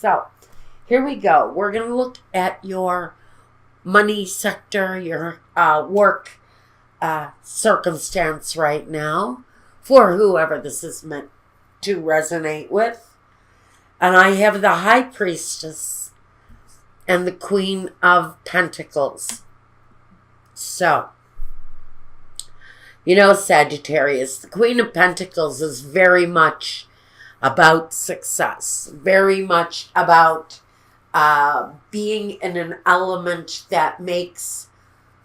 So here we go. We're going to look at your money sector, your work circumstance right now for whoever this is meant to resonate with. And I have the High Priestess and the Queen of Pentacles. So, you know, Sagittarius, the Queen of Pentacles is very much about success, very much about being in an element that makes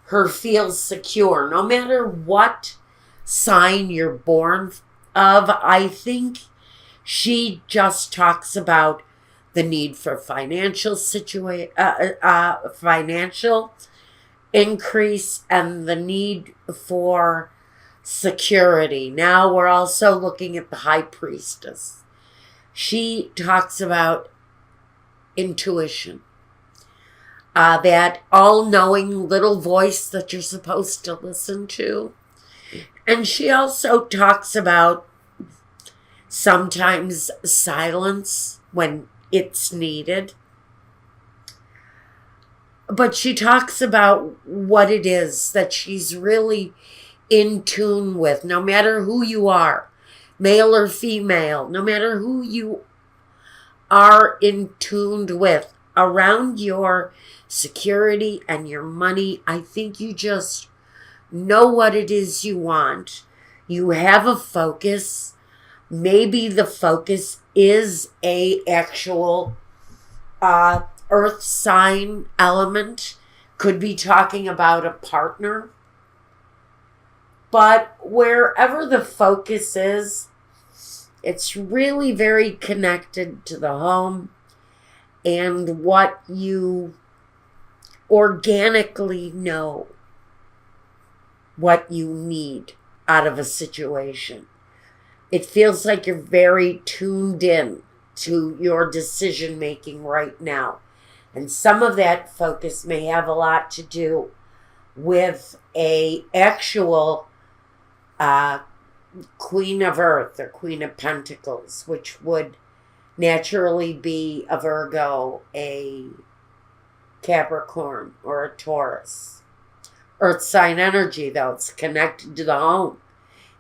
her feel secure. No matter what sign you're born of, I think she just talks about the need for financial financial increase and the need for security. Now we're also looking at the High Priestess. She talks about intuition, that all-knowing little voice that you're supposed to listen to. And she also talks about sometimes silence when it's needed. But she talks about what it is that she's really in tune with, no matter who you are, male or female, no matter who you are in tuned with around your security and your money. I think you just know what it is you want. You have a focus. Maybe the focus is a actual earth sign element. Could be talking about a partner. But wherever the focus is, it's really very connected to the home and what you organically know what you need out of a situation. It feels like you're very tuned in to your decision making right now. And some of that focus may have a lot to do with a actual Queen of Earth or Queen of Pentacles, which would naturally be a Virgo, a Capricorn, or a Taurus. Earth sign energy, though, it's connected to the home.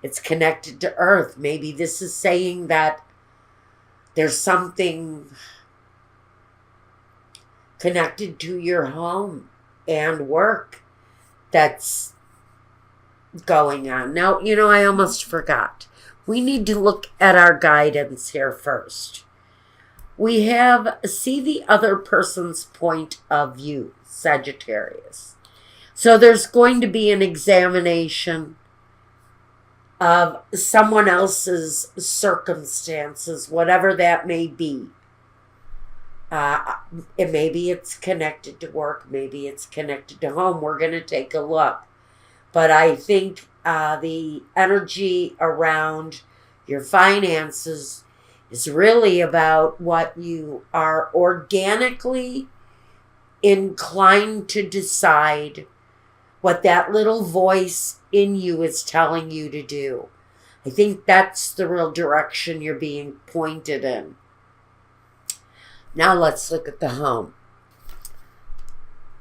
It's connected to Earth. Maybe this is saying that there's something connected to your home and work that's going on. Now, you know, I almost forgot. We need to look at our guidance here first. We have see the other person's point of view, Sagittarius. So there's going to be an examination of someone else's circumstances, whatever that may be. Maybe it's connected to work. Maybe it's connected to home. We're going to take a look. But I think the energy around your finances is really about what you are organically inclined to decide, what that little voice in you is telling you to do. I think that's the real direction you're being pointed in. Now let's look at the home.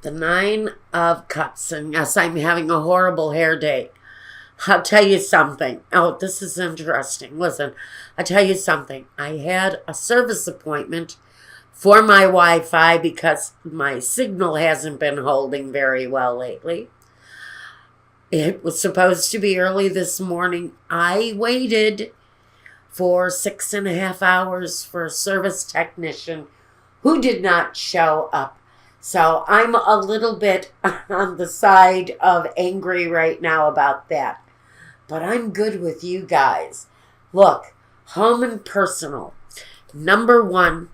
The 9 of Cups, and yes, I'm having a horrible hair day. I'll tell you something. Oh, this is interesting. Listen, I'll tell you something. I had a service appointment for my Wi-Fi because my signal hasn't been holding very well lately. It was supposed to be early this morning. I waited for 6.5 hours for a service technician who did not show up. So I'm a little bit on the side of angry right now about that. But I'm good with you guys. Look, home and personal. Number 1,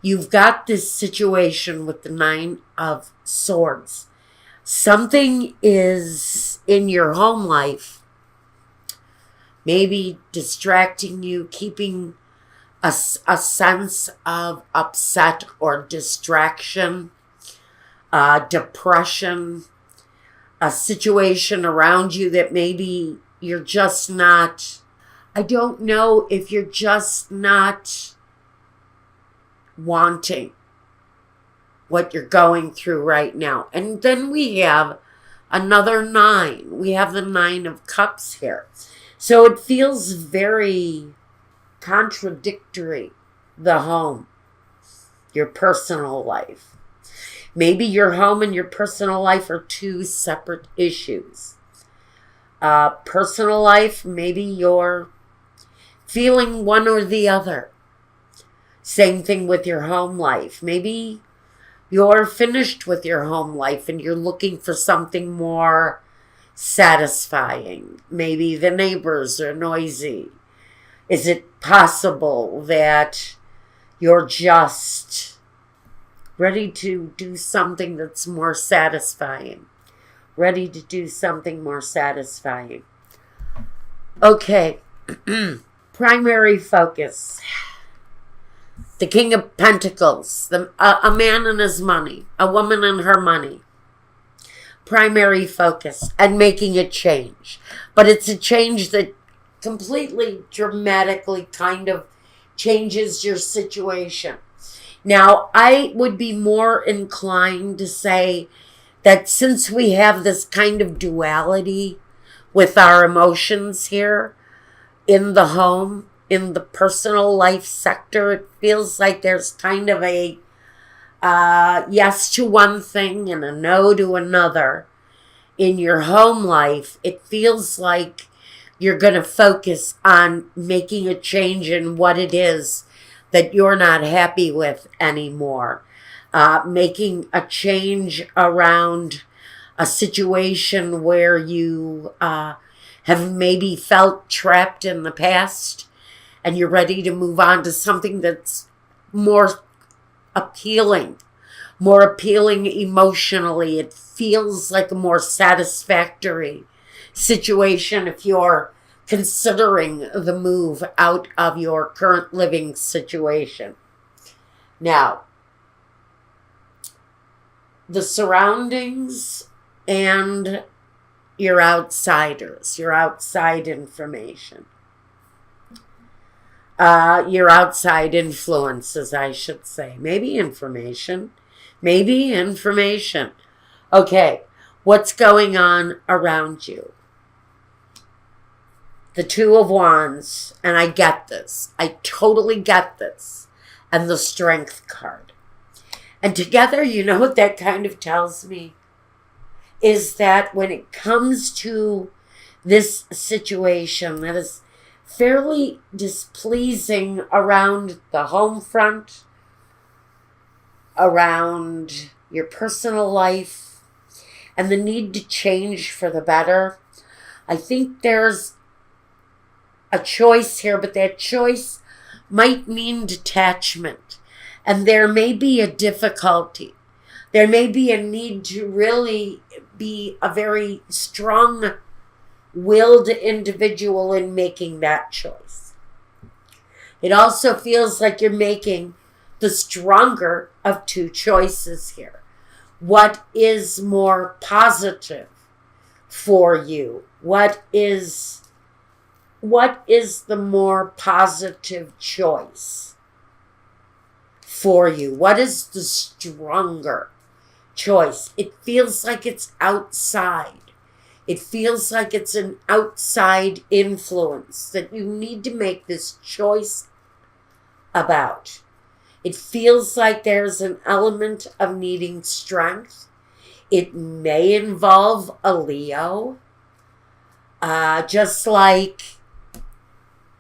you've got this situation with the 9 of Swords. Something is in your home life, maybe distracting you, keeping a sense of upset or distraction, depression, a situation around you that maybe you're just not, I don't know if you're just not wanting what you're going through right now. And then we have another 9. We have the 9 of Cups here. So it feels very contradictory, the home, your personal life. Maybe your home and your personal life are 2 separate issues. Personal life, maybe you're feeling one or the other. Same thing with your home life. Maybe you're finished with your home life and you're looking for something more satisfying. Maybe the neighbors are noisy. Is it possible that you're just ready to do something that's more satisfying? Ready to do something more satisfying. Okay. Primary focus. The King of Pentacles. A man and his money. A woman and her money. Primary focus. And making a change. But it's a change that completely, dramatically kind of changes your situation. Now, I would be more inclined to say that since we have this kind of duality with our emotions here in the home, in the personal life sector, it feels like there's kind of a yes to one thing and a no to another. In your home life, it feels like you're going to focus on making a change in what it is that you're not happy with anymore. Making a change around a situation where you have maybe felt trapped in the past and you're ready to move on to something that's more appealing emotionally. It feels like a more satisfactory situation if you're considering the move out of your current living situation. Now, the surroundings and your outsiders, your outside information, your outside influences, I should say. Maybe information. Okay, what's going on around you? The 2 of Wands, and I get this. I totally get this. And the Strength card. And together, you know what that kind of tells me? Is that when it comes to this situation that is fairly displeasing around the home front, around your personal life, and the need to change for the better, I think there's a choice here, but that choice might mean detachment. And there may be a difficulty. There may be a need to really be a very strong-willed individual in making that choice. It also feels like you're making the stronger of 2 choices here. What is more positive for you? What is the more positive choice for you? What is the stronger choice? It feels like it's outside. It feels like it's an outside influence that you need to make this choice about. It feels like there's an element of needing strength. It may involve a Leo, just like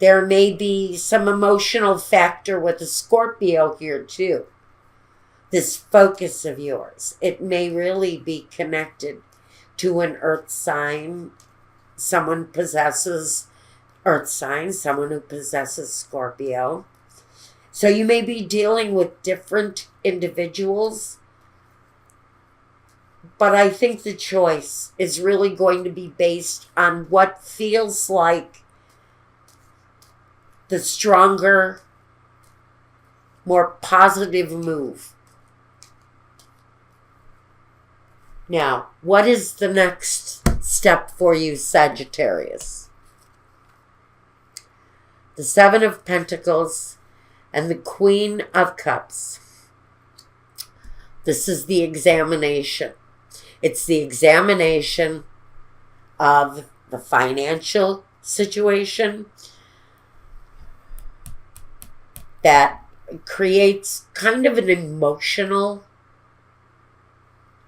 there may be some emotional factor with a Scorpio here too. This focus of yours, it may really be connected to an earth sign. Someone possesses earth sign, someone who possesses Scorpio. So you may be dealing with different individuals, but I think the choice is really going to be based on what feels like the stronger, more positive move. Now, what is the next step for you, Sagittarius? The 7 of Pentacles and the Queen of Cups. This is the examination. It's the examination of the financial situation that creates kind of an emotional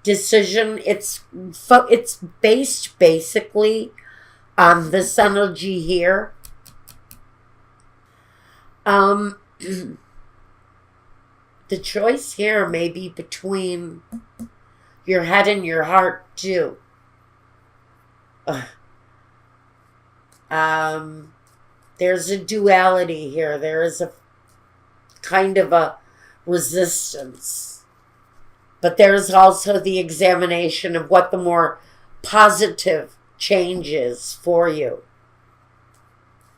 decision. It's based basically on this energy here. The choice here may be between your head and your heart too. There's a duality here. There is a kind of a resistance. But there's also the examination of what the more positive change is for you.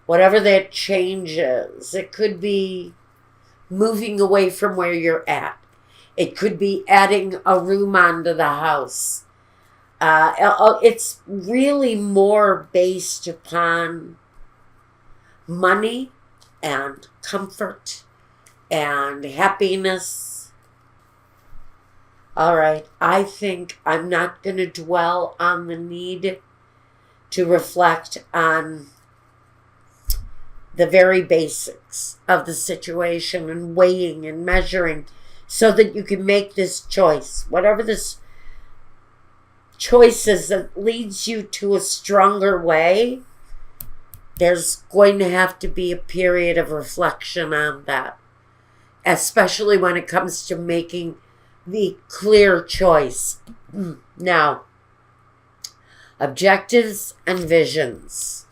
Whatever that change is, it could be moving away from where you're at. It could be adding a room onto the house. It's really more based upon money and comfort and happiness. All right, I think I'm not going to dwell on the need to reflect on the very basics of the situation and weighing and measuring so that you can make this choice. Whatever this choice is that leads you to a stronger way, there's going to have to be a period of reflection on that, especially when it comes to making the clear choice. Now, objectives and visions.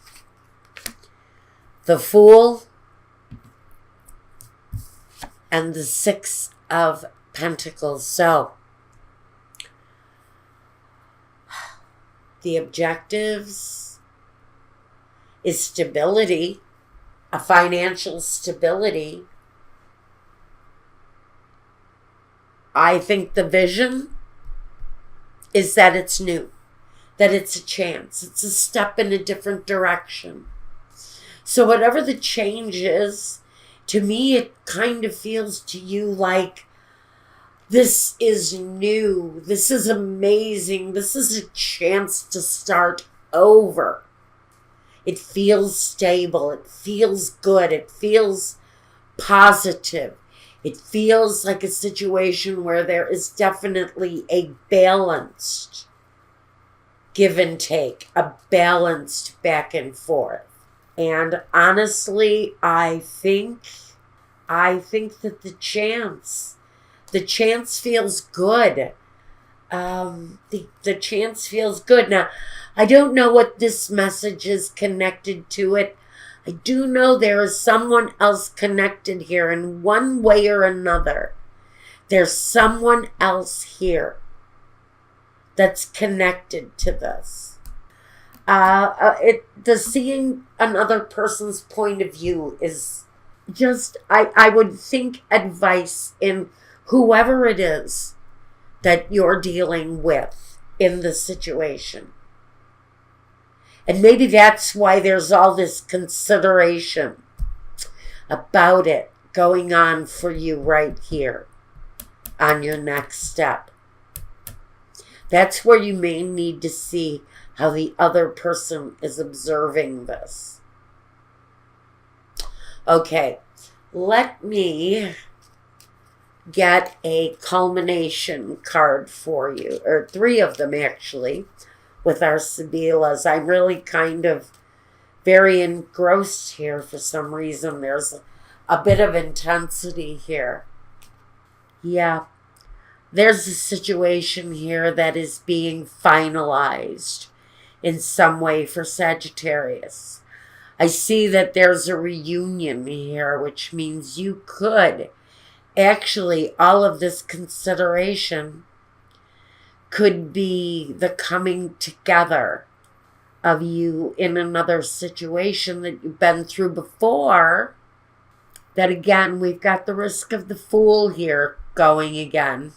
The Fool and the Six of Pentacles. So, the objectives is stability, a financial stability. I think the vision is that it's new, that it's a chance, it's a step in a different direction. So whatever the change is, to me it kind of feels to you like this is new, this is amazing, this is a chance to start over. It feels stable, it feels good, it feels positive. It feels like a situation where there is definitely a balanced give and take, a balanced back and forth. And honestly, I think that the chance feels good. The chance feels good. Now, I don't know what this message is connected to it. I do know there is someone else connected here in one way or another. There's someone else here that's connected to this. The seeing another person's point of view is just, I would think advice in whoever it is that you're dealing with in the situation. And maybe that's why there's all this consideration about it going on for you right here on your next step. That's where you may need to see how the other person is observing this. Okay, let me get a culmination card for you, or 3 of them actually, with our Sibilas. I'm really kind of very engrossed here for some reason. There's a bit of intensity here. Yeah, there's a situation here that is being finalized in some way for Sagittarius. I see that there's a reunion here, which means you could actually, all of this consideration could be the coming together of you in another situation that you've been through before. That again, we've got the risk of the Fool here going again.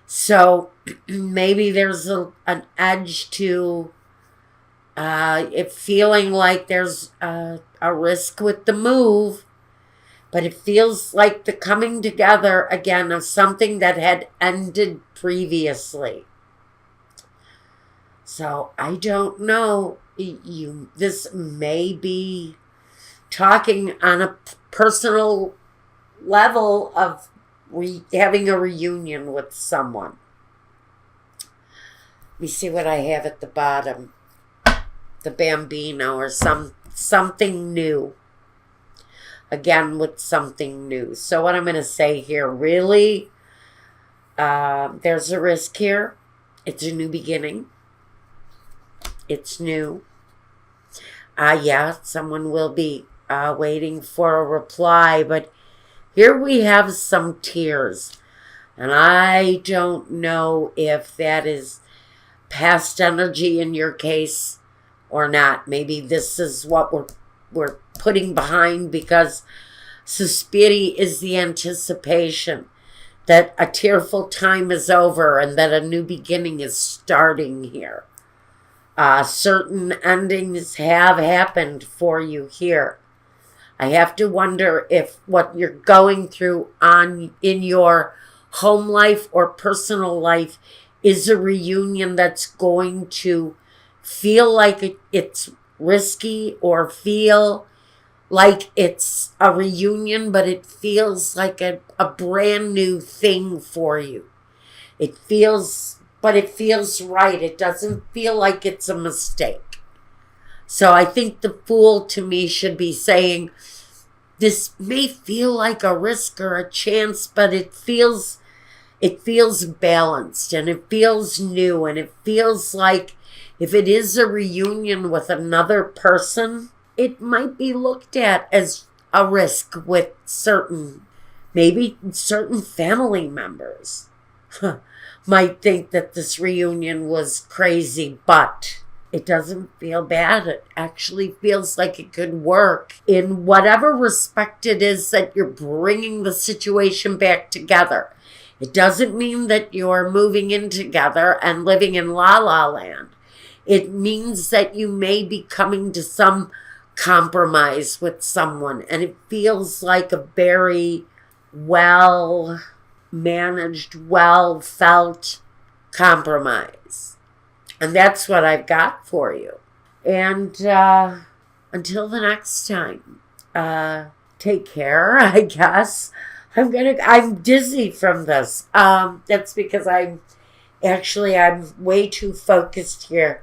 So maybe there's an edge to it feeling like there's a risk with the move. But it feels like the coming together again of something that had ended previously. So I don't know. This may be talking on a personal level of having a reunion with someone. Let me see what I have at the bottom. The Bambino or something new. Again, with something new. So what I'm going to say here, really, there's a risk here. It's a new beginning. It's new. Yeah, someone will be waiting for a reply, but here we have some tears. And I don't know if that is past energy in your case or not. Maybe this is what we're putting behind, because Suspiri is the anticipation that a tearful time is over and that a new beginning is starting here. Certain endings have happened for you here. I have to wonder if what you're going through in your home life or personal life is a reunion that's going to feel like it's risky, or feel like it's a reunion, but it feels like a brand new thing for you. It feels right. It doesn't feel like it's a mistake. So I think the Fool to me should be saying, this may feel like a risk or a chance, but it feels balanced, and it feels new, and it feels like if it is a reunion with another person, it might be looked at as a risk with maybe certain family members. Might think that this reunion was crazy, but it doesn't feel bad. It actually feels like it could work in whatever respect it is that you're bringing the situation back together. It doesn't mean that you're moving in together and living in La La Land. It means that you may be coming to some compromise with someone, and it feels like a very well managed, well felt compromise. And that's what I've got for you. And until the next time, take care, I guess. I'm dizzy from this. That's because I'm way too focused here